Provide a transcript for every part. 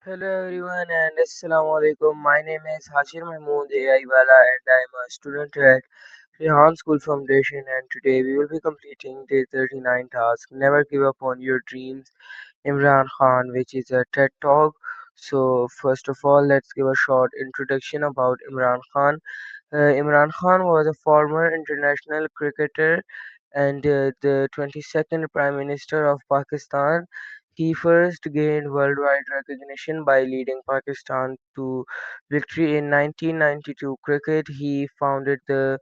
Hello everyone and Assalamu alaikum. My name is Hashir Mehmood Wala and I am a student at Rehan School Foundation, and today we will be completing day 39 task Never Give Up on Your Dreams Imran Khan, which is a TED Talk. So first of all, let's give a short introduction about Imran Khan. Imran Khan was a former international cricketer and the 22nd Prime Minister of Pakistan. He first gained worldwide recognition by leading Pakistan to victory in 1992 cricket. He founded the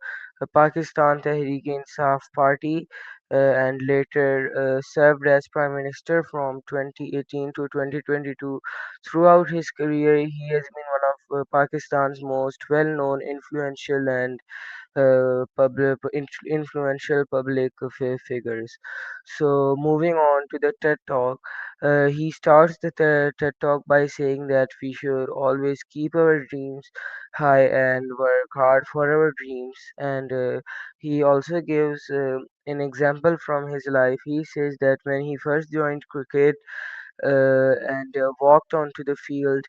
Pakistan Tehreek-e-Insaf Party and later served as Prime Minister from 2018 to 2022. Throughout his career, he has been one of Pakistan's most well-known, influential, and influential public figures. So, moving on to the TED Talk, he starts the TED Talk by saying that we should always keep our dreams high and work hard for our dreams. And he also gives an example from his life. He says that when he first joined cricket, and walked onto the field.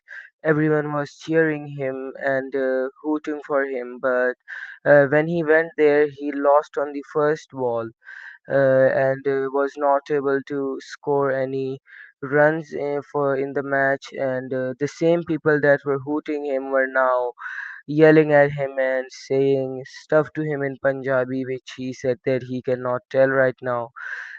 Everyone was cheering him and hooting for him, but when he went there, he lost on the first ball and was not able to score any runs for in the match. And the same people that were hooting him were now yelling at him and saying stuff to him in Punjabi, which he said that he cannot tell right now.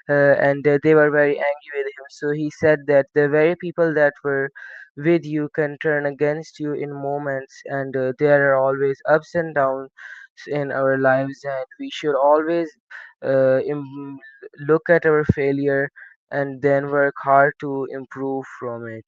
And they were very angry with him. So he said that the very people that were with you can turn against you in moments, and there are always ups and downs in our lives, and we should always look at our failure and then work hard to improve from it.